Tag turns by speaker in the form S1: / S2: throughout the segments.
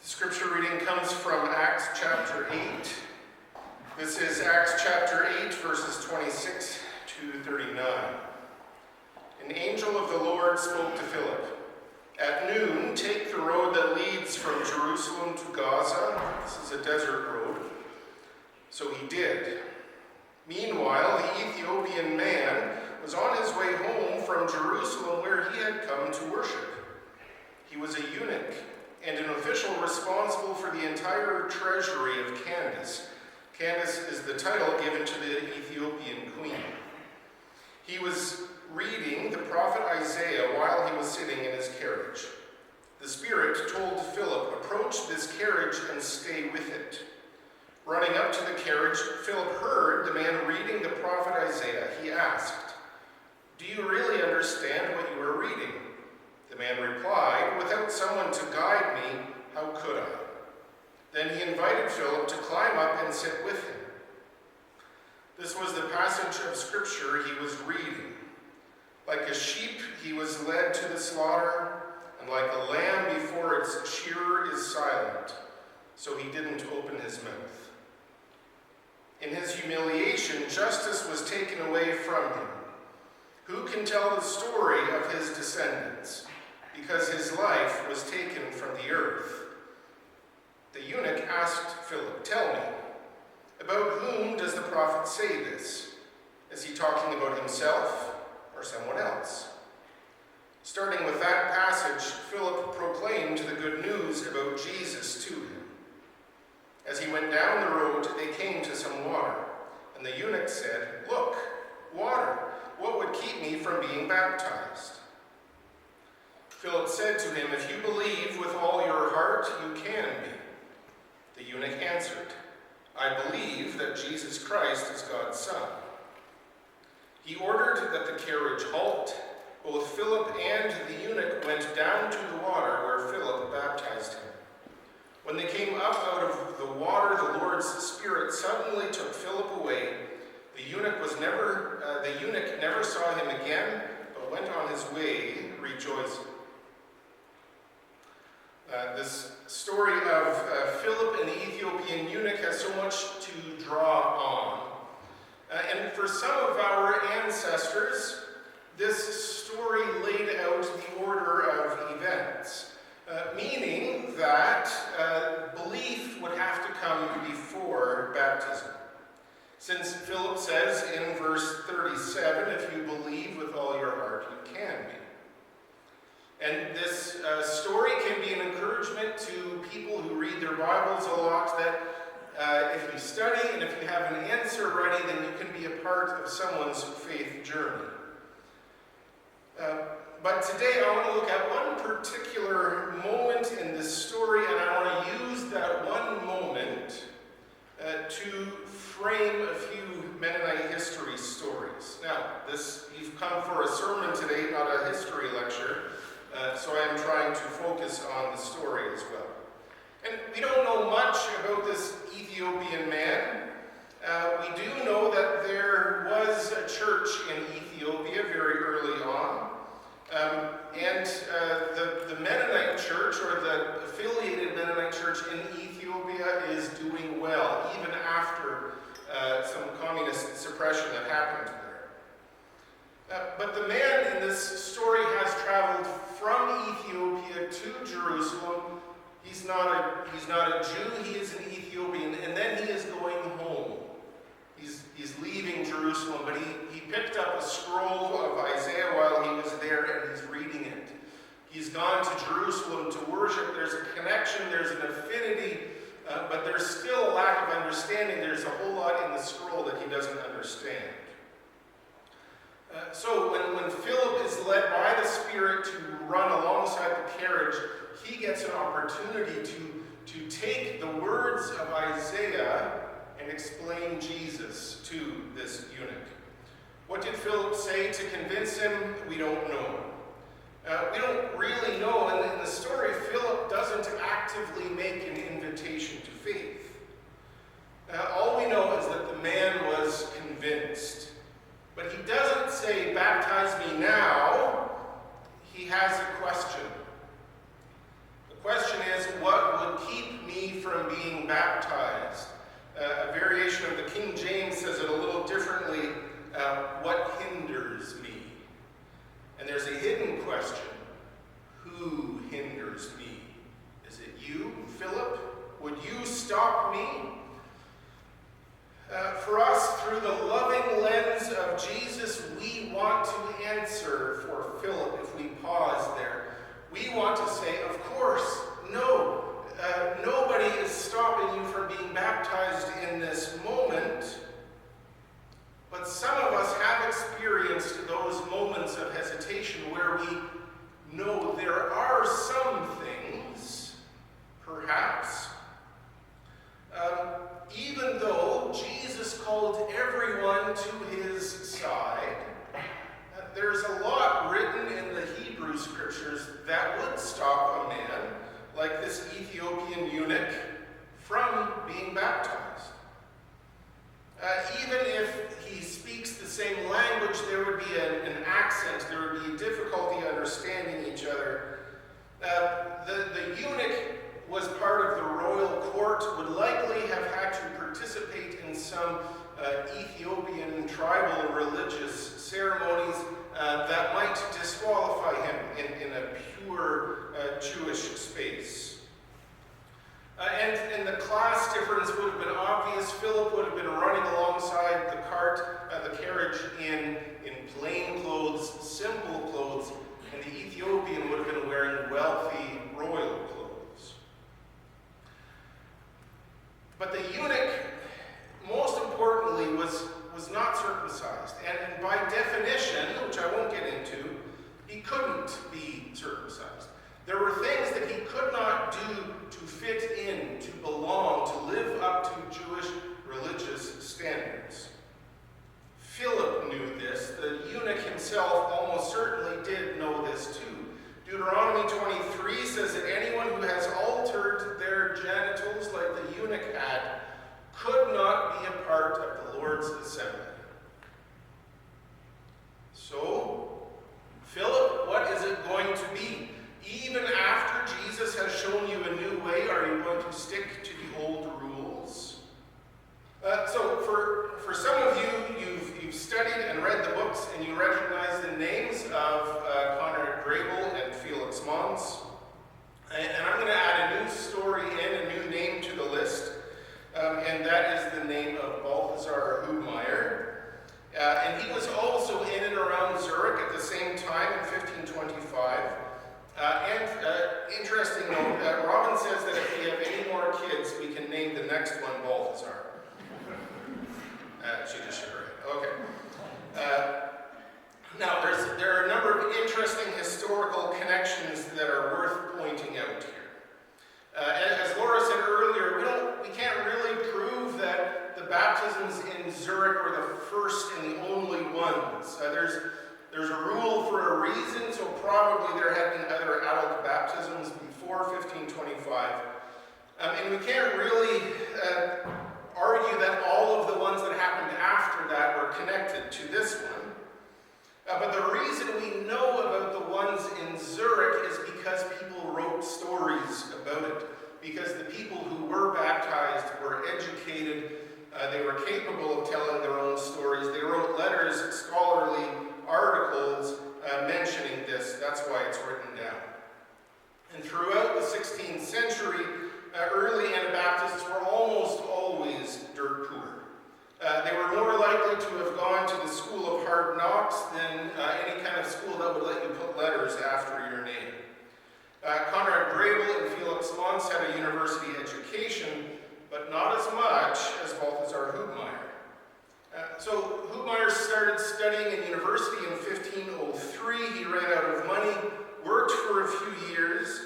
S1: Scripture reading comes from Acts chapter 8. This is Acts chapter 8, verses 26 to 39. An angel of the Lord spoke to Philip. At noon, take the road that leads from Jerusalem to Gaza. This is a desert road. So he did. Meanwhile, the Ethiopian man was on his way home from Jerusalem where he had come to worship. He was a eunuch and an official responsible for the entire treasury of Candace. Candace is the title given to the Ethiopian queen. He was reading the prophet Isaiah while he was sitting in his carriage. The Spirit told Philip, "Approach this carriage and stay with it." Running up to the carriage, Philip heard the man reading the prophet Isaiah. He asked, "Do you really understand what you are reading?" The man replied, "Without someone to guide me, how could I?" Then he invited Philip to climb up and sit with him. This was the passage of Scripture he was reading. Like a sheep he was led to the slaughter, and like a lamb before its shearer is silent, so he didn't open his mouth. In his humiliation, justice was taken away from him. Who can tell the story of his descendants? Because his life was taken from the earth. The eunuch asked Philip, "Tell me, about whom does the prophet say this? Is he talking about himself or someone else?" Starting with that passage, Philip proclaimed the good news about Jesus to him. As he went down the road, they came to some water, and the eunuch said, "Look, water. What would keep me from being baptized?" Philip said to him, "If you believe with all your heart, you can be." The eunuch answered, "I believe that Jesus Christ is God's Son." He ordered that the carriage halt. Both Philip and the eunuch went down to the water where Philip baptized him. When they came up out of the water, the Lord's Spirit suddenly took Philip away. The eunuch never saw him again, but went on his way rejoicing. This story of Philip and the Ethiopian eunuch has so much to draw on. And for some of our ancestors, this story laid out the order of events, meaning that belief would have to come before baptism. Since Philip says in verse 37, "If you believe with all your heart, you can be." And this story can be an encouragement to people who read their Bibles a lot, that if you study and if you have an answer ready, then you can be a part of someone's faith journey. But today I want to look at one particular moment in this story, and I want to use that one moment to frame a few Mennonite history stories. Now, you've come for a sermon today, not a history lecture. So I am trying to focus on the story as well. And we don't know much about this Ethiopian man. We do know that there was a church in Ethiopia very early on. And the Mennonite church, or the affiliated Mennonite church in Ethiopia, is doing well, even after some communist suppression that happened there. But the man in this story has traveled from Ethiopia to Jerusalem. He's not a Jew, he is an Ethiopian, and then he is going home. He's leaving Jerusalem, but he picked up a scroll of Isaiah while he was there, and he's reading it. He's gone to Jerusalem to worship. There's a connection, there's an affinity, but there's still a lack of understanding. There's a whole lot in the scroll that he doesn't understand. So when Philip is led by the Spirit to run alongside the carriage, he gets an opportunity to take the words of Isaiah and explain Jesus to this eunuch. What did Philip say to convince him? We don't know. We don't really know. And in the story, Philip doesn't actively make an invitation to faith. All we know is that the man was convinced. But he doesn't say, "Baptize me now." He has a question. The question is, what would keep where we know there are some things, perhaps, even though Jesus called everyone to his side, there's a lot written in the Hebrew scriptures that would stop a man like this Ethiopian eunuch from being baptized. Even if he speaks the same language, there would be an accent, there would be difficulty understanding each other. The eunuch was part of the royal court, would likely have had to participate in some Ethiopian tribal religious ceremonies that might disqualify him in a pure Jewish space. And the class difference would have been obvious. Philip would have been running alongside the cart, the carriage in plain clothes, simple clothes, and the Ethiopian would have been wearing wealthy royal clothes. But the eunuch, most importantly, was not circumcised. And by definition, which I won't get into, he couldn't be circumcised. There were things that he could not do to fit in, to belong, to live up to Jewish religious standards. Philip knew this. The eunuch himself almost certainly did know this too. Deuteronomy 23 says that anyone who has altered their genitals like the eunuch had could not be a part of the Lord's assembly. So, Philip, what is it going to be? Even after Jesus has shown you a new way, are you going to stick to the old rules? So for some of you, you've studied and read the books, and you recognize the names of Connor Grable and Felix Mons. And I'm going to add a new story and a new name to the list, and that is the name of Balthasar Hübmaier. And he was also in and around Zurich at the same time in 1525. Interesting note, Robin says that if we have any more kids, we can name the next one Balthasar. She just shook her head. Okay. Now, there are a number of interesting historical connections that are worth pointing out here. As Laura said earlier, we can't really prove that the baptisms in Zurich were the first and the only ones. There's a rule for a reason, so probably there had been other adult baptisms before 1525. And we can't really argue that all of the ones that happened after that were connected to this one. But the reason we know about the ones in Zurich is because people wrote stories about it. Because the people who were baptized were educated, they were capable of telling their own stories. They wrote letters, scholarly articles mentioning this. That's why it's written down. And throughout the 16th century, early Anabaptists were almost always dirt poor. They were more likely to have gone to the school of hard knocks than any kind of school that would let you put letters after your name. Conrad Grable and Felix Mons had a university education, but not as much as Balthasar Hübmaier. So Hübmaier started studying in university in 1503. He ran out of money, worked for a few years,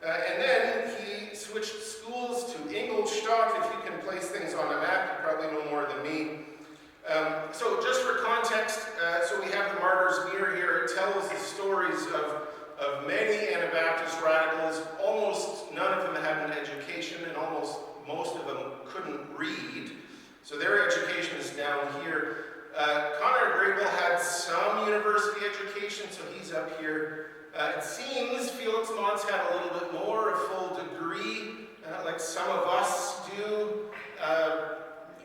S1: and then he switched schools to Ingolstadt. If you can place things on a map, you probably know more than me. So just for context, so we have the Martyrs' Mirror here. It tells the stories of many Anabaptist radicals. Almost none of them had an education, and almost most of them couldn't read. So their education is down here. Conrad Grable had some university education, so he's up here. It seems Felix Mons had a little bit more, a full degree, like some of us do.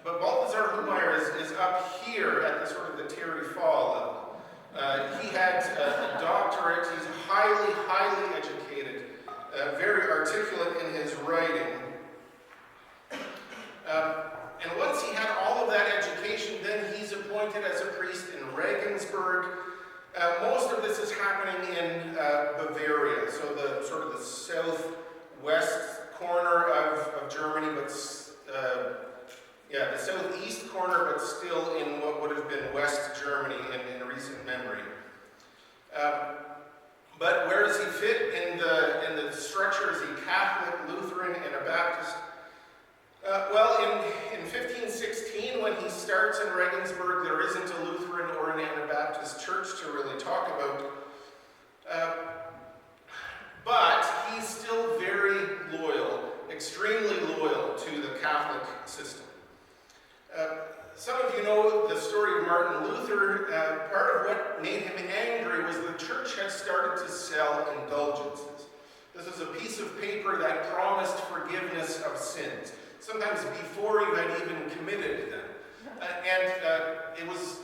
S1: But Balthasar Hübmaier is up here at the sort of the Terry Fall level. He had a doctorate. He's highly, highly educated, very articulate in his writing. And once he had all of that education, then he's appointed as a priest in Regensburg. Most of this is happening in Bavaria, so the sort of the southwest corner of Germany, but the southeast corner, but still in what would have been West Germany in recent memory. fit in the structure as a Catholic, Lutheran, and a Baptist? Well, in 1516, when he starts in Regensburg, there isn't a Lutheran or an Anabaptist church to really talk about. But he's still very loyal, extremely loyal to the Catholic system. Some of you know the story of Martin Luther. Part of what made him angry was the church had started to sell indulgences. This is a piece of paper that promised forgiveness of sins, sometimes before you had even committed them.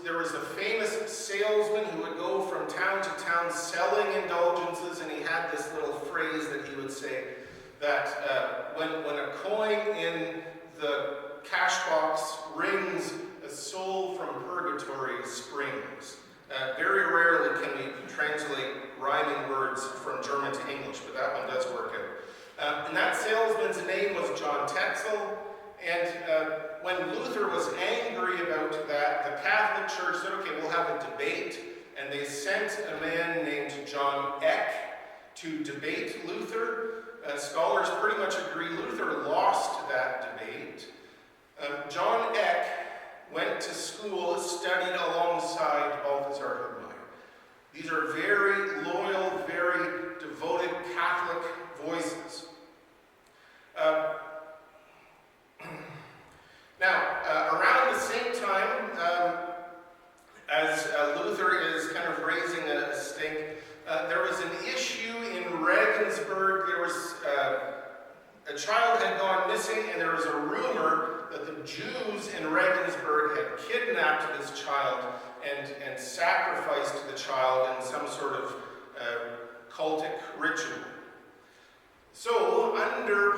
S1: There was a famous salesman who would go from town to town selling indulgences, and he had this little phrase that he would say that when a coin in the cash box rings, a soul from purgatory springs. Very rarely can we translate rhyming words from German to English, but that one does work out. And that salesman's name was John Tetzel. And when Luther was angry about that, the Catholic Church said, okay, we'll have a debate. And they sent a man named John Eck to debate Luther. Scholars pretty much agree Luther lost that debate. John Eck went to school, studied alongside Balthasar Hübmaier. These are very loyal, very devoted Catholic voices. Around the same time as Luther is kind of raising a stink, there was an issue in Regensburg. There was a child had gone missing, and there was a rumor that the Jews in Regensburg had kidnapped this child and sacrificed the child in some sort of cultic ritual. So,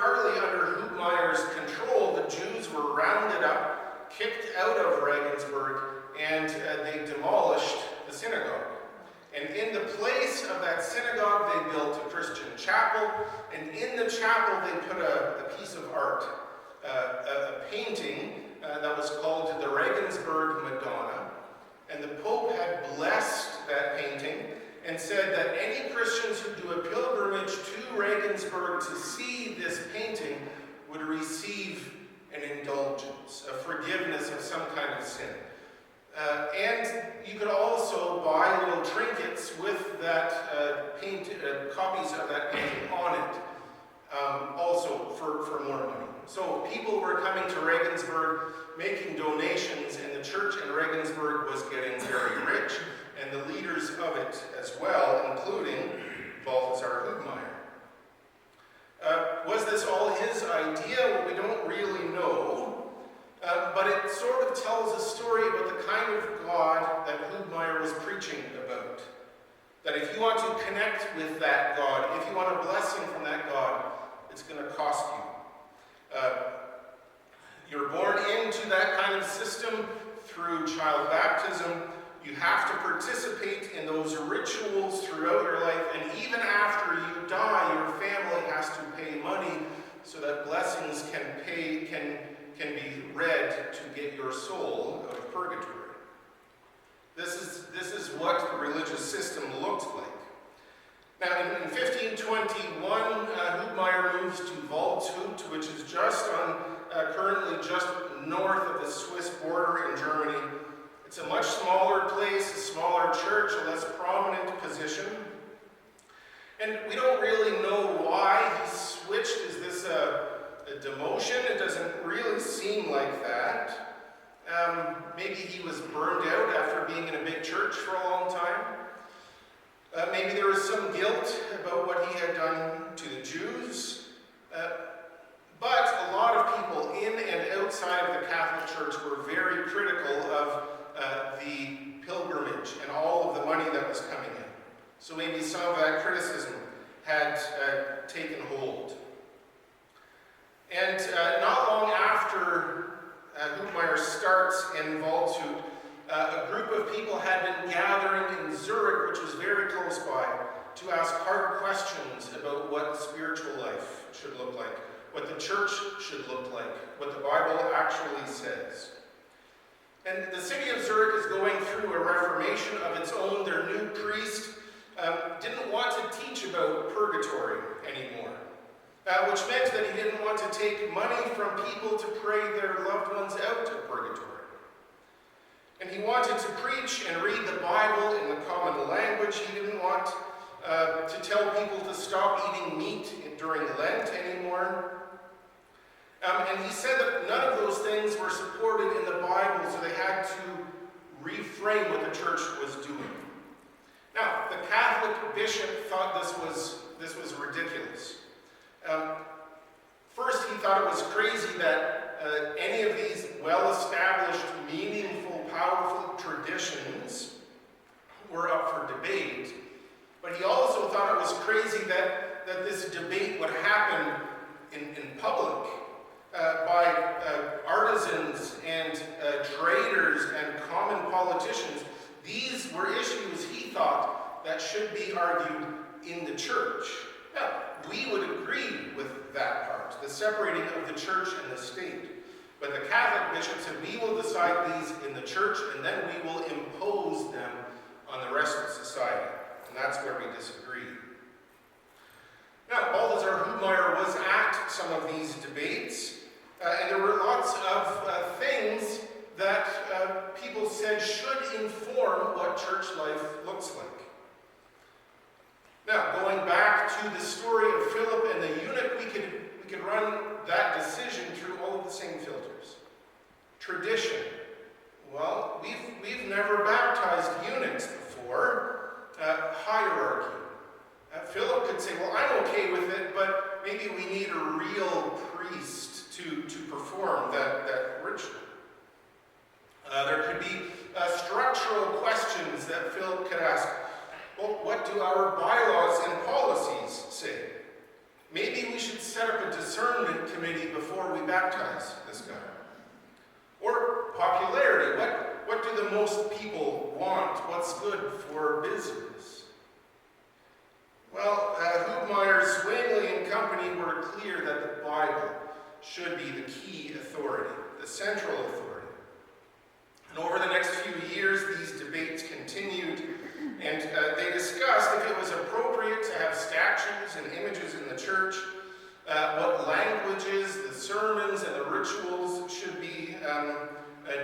S1: partly under Hübmaier's control, the Jews were rounded up, kicked out of Regensburg, and they demolished the synagogue. And in the place of that synagogue, they built a Christian chapel, and in the chapel they put a piece of art, a painting that was called the Regensburg Madonna. And the Pope had blessed that painting and said that any Christians who do a pilgrimage to Regensburg to see this painting would receive an indulgence, a forgiveness of some kind of sin. And you could also buy little trinkets with that copies of that painting on it, also for more money. So people were coming to Regensburg, making donations, and the church in Regensburg was getting very rich, and the leaders of it as well, including Balthasar Hübmaier. Was this all his idea? Well, we don't really know, but it sort of tells a story about the kind of God that Hübmaier was preaching about. That if you want to connect with that God, if you want a blessing from that God, it's going to cost you. You're born into that kind of system through child baptism. You have to participate in those rituals throughout your life, and even after you die, your family has to pay money so that blessings can be read to get your soul out of purgatory. This is what the religious system looked like. Now, in 1521, Hübmaier moves to Waldshut, which is currently just north of the Swiss border in Germany. It's a much smaller place, a smaller church, a less prominent position. And we don't really know why he switched. Is this a demotion? It doesn't really seem like that. Maybe he was burned out after being in a big church for a long time. Maybe there was some guilt about what he had done to the Jews. But a lot of people in and outside of the Catholic Church were very critical of the pilgrimage and all of the money that was coming in. So maybe some of that criticism had taken hold. And not long after Hübmaier starts in Waldshut, a group of people had been gathering in Zurich, which was very close by, to ask hard questions about what spiritual life should look like, what the church should look like, what the Bible actually says. And the city of Zurich is going through a reformation of its own. Their new priest didn't want to teach about which meant that he didn't want to take money from people to pray their loved ones out of purgatory. And he wanted to preach and read the Bible in the common language. He didn't want to tell people to stop eating meat during Lent anymore. And he said that none of those things were supported in the Bible, so they had to reframe what the church was doing. Now, the Catholic bishop thought this was ridiculous. First, he thought it was crazy that any of these well-established, meaningful, powerful traditions were up for debate. But he also thought it was crazy that this debate would happen in public by artisans and traders and common politicians. These were issues he thought that should be argued in the church. Now, we would agree with that part, the separating of the church and the state. But the Catholic bishop said, we will decide these in the church, and then we will impose them on the rest of society. And that's where we disagree. Now, Balthasar Hübmaier was at some of these debates, and there were lots of things that people said should inform what church life looks like. Now, going back to the story of Philip and the eunuch, we could run that decision through all of the same filters. Tradition. Well, we've never baptized eunuchs before. Hierarchy. Philip could say, well, I'm okay with it, but maybe we need a real priest to perform that ritual. There could be structural questions that Philip could ask. Well, what do our bylaws and policies say? Maybe we should set up a discernment committee before we baptize this guy. Or popularity. What do the most people want? What's good for business? Well, Hübmaier, Zwingli, and company were clear that the Bible should be the key authority, the central authority. And over the next few years, these debates continued, and they discussed if it was appropriate to have statues and images in the church, what languages, the sermons, and the rituals should be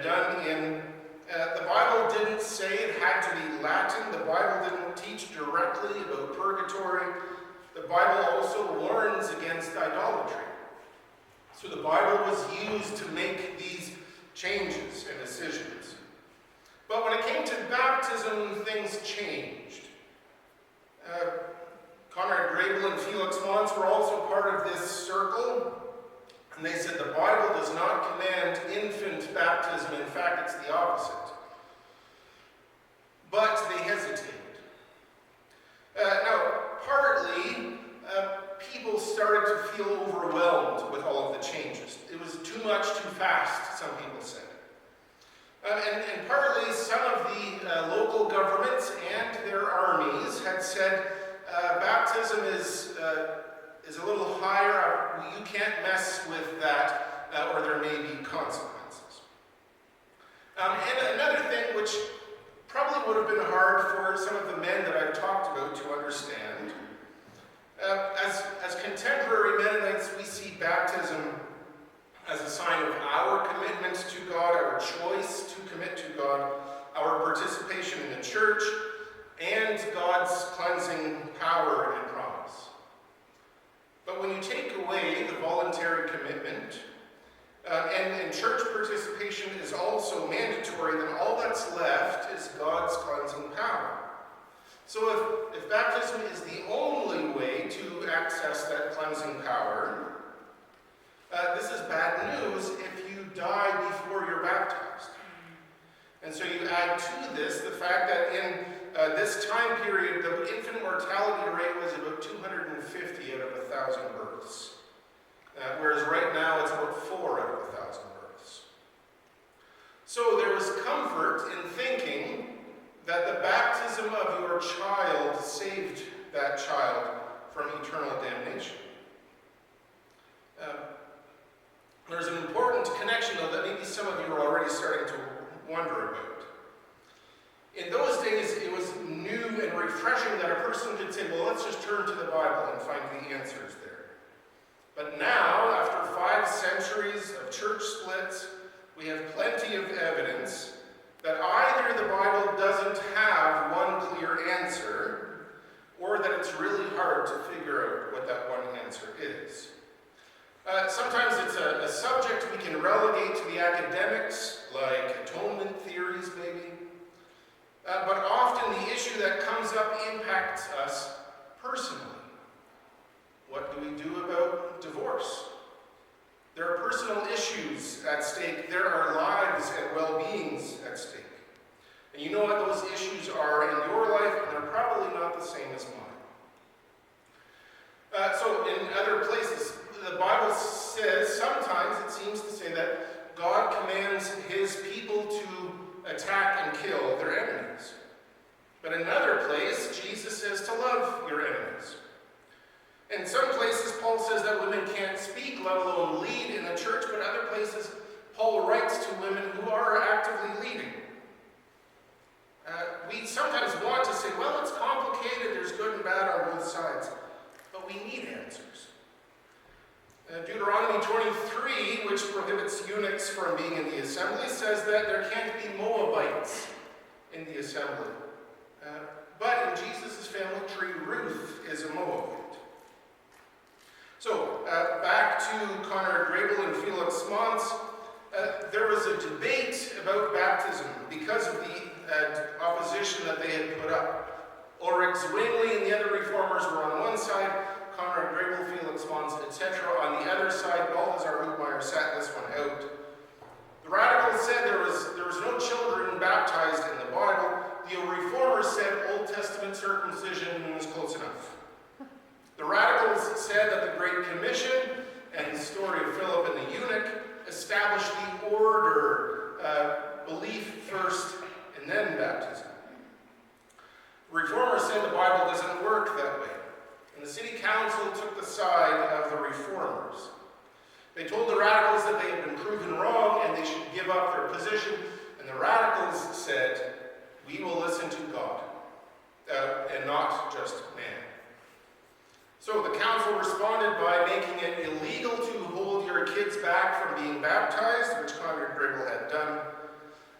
S1: done in. The Bible didn't say it had to be Latin. The Bible didn't teach directly about purgatory. The Bible also warns against idolatry. So the Bible was used to make these changes and decisions. But when it came to baptism, things changed. Conrad Grebel and Felix Mons were also part of this circle, and they said the Bible does not command infant baptism. In fact, it's the opposite. But they hesitated. Now, partly, people started to feel overwhelmed with all of the changes. It was too much, too fast, some people said. And partly, some of the local governments and their armies had said baptism is a little higher up. You can't mess with that, or there may be consequences. And another thing which probably would have been hard for some of the men that I've talked about to understand. As contemporary Mennonites, we see baptism as a sign of our commitment to God, our choice to commit to God, our participation in the church, and God's cleansing power and promise. But when you take away the voluntary commitment, and church participation is also mandatory, then all that's left is God's cleansing power. So if baptism is the only way to access that cleansing power, this is bad news if you die before you're baptized. And so you add to this the fact that in this time period, the infant mortality rate was about 250 out of 1,000 births. Whereas right now it's about 4 out of 1,000 births. So there was comfort in thinking that the baptism of your child saved that child from eternal damnation. There's an important connection, though, that maybe some of you are already starting to wonder about. In those days, it was new and refreshing that a person could say, well, let's just turn to the Bible and find the answers there. But now, after 5 centuries of church splits, we have plenty of evidence that either the Bible doesn't have one clear answer, or that it's really hard to figure out what that one answer is. Sometimes it's a subject we can relegate to the academics, like atonement theories maybe. But often the issue that comes up impacts us personally. What do we do about divorce? There are personal issues at stake. There are lives and well-beings at stake. And you know what those issues are in your life, and they're probably not the same as mine. So in other places, the Bible says, sometimes it seems to say that God commands his people to attack and kill their enemies. But in another place, Jesus says to love your enemies. In some places, Paul says that women can't speak, let alone lead in the church, but other places, Paul writes to women who are actively leading. We sometimes want to say, well, it's complicated, there's good and bad on both sides, but we need answers. Deuteronomy 23, which prohibits eunuchs from being in the assembly, says that there can't be Moabites in the assembly. But in Jesus' family tree, Ruth is a Moabite. So, back to Connor Grable and Felix Mons. There was a debate about baptism because of the opposition that they had put up. Ulrich Zwingli and the other reformers were on one side, Connor Grable, Felix Mons, etc. on the other side. Balthasar Hübmaier sat this one out. The radicals said there was no children baptized in the Bible. The reformers said Old Testament circumcision was close enough. The radicals said that the Great Commission and the story of Philip and the eunuch established the order, belief first and then baptism. The reformers said the Bible doesn't work that way. And the city council took the side of the reformers. They told the radicals that they had been proven wrong and they should give up their position. And the radicals said, we will listen to God and not just man. So the council responded by making it illegal to hold your kids back from being baptized, which Connor Grable had done.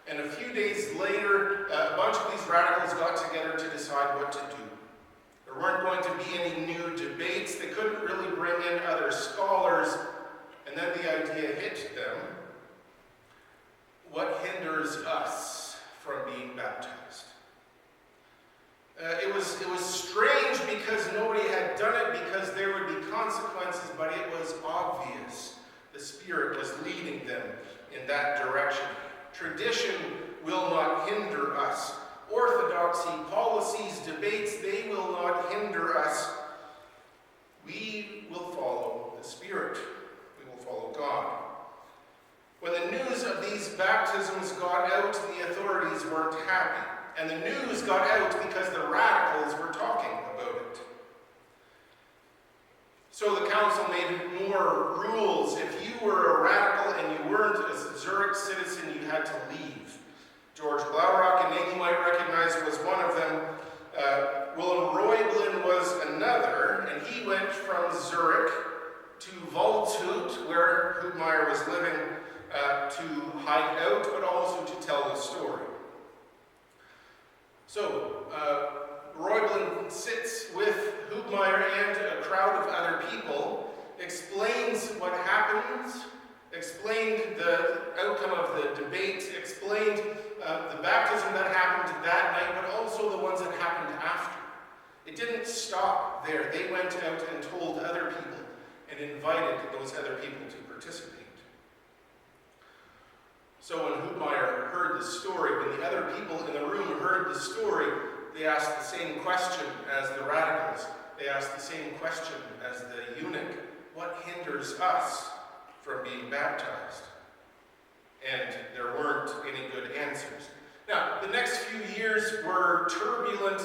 S1: And a few days later, a bunch of these radicals got together to decide what to do. There weren't going to be any new debates. They couldn't really bring in other scholars. And then the idea hit them. What hinders us from being baptized? It was strange because nobody had done it, because there would be consequences, but it was obvious. The Spirit was leading them in that direction. Tradition will not hinder us. Orthodoxy, policies, debates, they will not hinder us. We will follow the Spirit. We will follow God. When the news of these baptisms got out, the authorities weren't happy. And the news got out because the radicals were talking about it. So the council made more rules. If you were a radical and you weren't a Zurich citizen, you had to leave. George Blaurock, a name you might recognize, was one of them. Willem Reublin was another, and he went from Zurich to Waldshut, where Hübmaier was living, to hide out, but also to tell the story. So, Reublin sits with Hübmaier and a crowd of other people, explains what happened, explained the outcome of the debate, explained the baptism that happened that night, but also the ones that happened after. It didn't stop there. They went out and told other people and invited those other people to participate. So when Hübmaier heard the story, when the other people in the room heard the story, they asked the same question as the radicals. They asked the same question as the eunuch. What hinders us from being baptized? And there weren't any good answers. Now, the next few years were turbulent.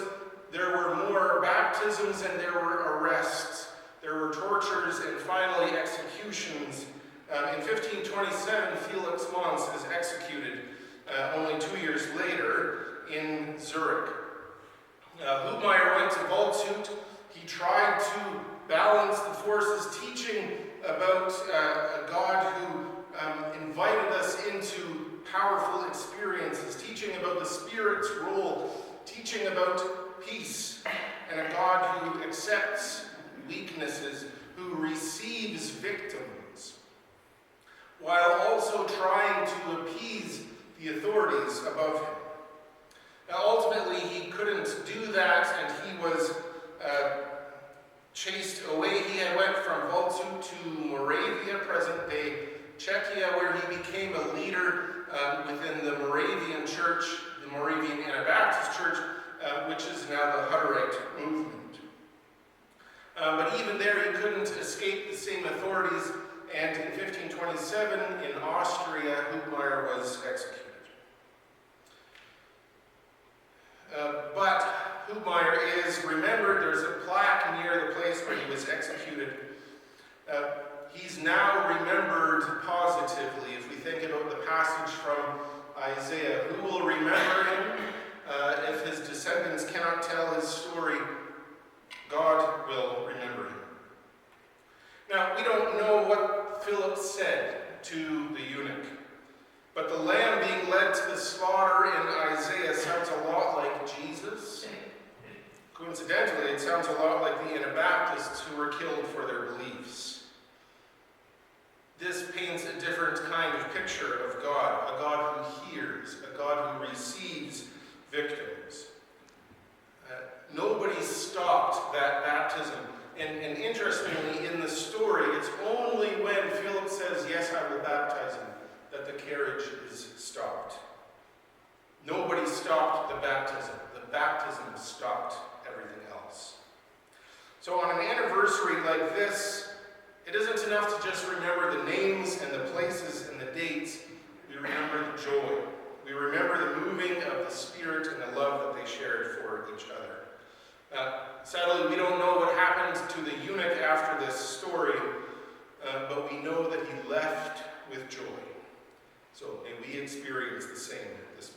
S1: There were more baptisms and there were arrests. There were tortures and finally executions. In 1527, Felix Mons is executed only 2 years later in Zurich. Hübmaier went to Waldshut. He tried to balance the forces, teaching about a God who invited us into powerful experiences, teaching about the Spirit's role, teaching about peace, and a God who accepts weaknesses, who receives victims, while also trying to appease the authorities above him. Now, ultimately, he couldn't do that, and he was chased away. He had went from Valtsu to Moravia, present-day Czechia, where he became a leader within the Moravian church, the Moravian Anabaptist church, which is now the Hutterite movement. But even there, he couldn't escape the same authorities, and in 1527, in Austria, Hübmaier was executed. But Hübmaier is remembered. There's a plaque near the place where he was executed. He's now remembered positively. If we think about the passage from Isaiah, who will remember him? If his descendants cannot tell his story, God will remember him. Now, we don't know what Philip said to the eunuch, but the lamb being led to the slaughter in Isaiah sounds a lot like Jesus. Coincidentally, it sounds a lot like the Anabaptists who were killed for their beliefs. This paints a different kind of picture of God, a God who hears, a God who receives victims. Nobody stopped that baptism. And interestingly, in the story, it's only when Philip says, "Yes, I will baptize him," that the carriage is stopped. Nobody stopped the baptism. The baptism stopped everything else. So on an anniversary like this, it isn't enough to just remember the names and the places and the dates. We remember the joy. We remember the moving of the Spirit and the love that they shared for each other. Sadly, we don't know what happened to the eunuch after this story, but we know that he left with joy. So may we experience the same this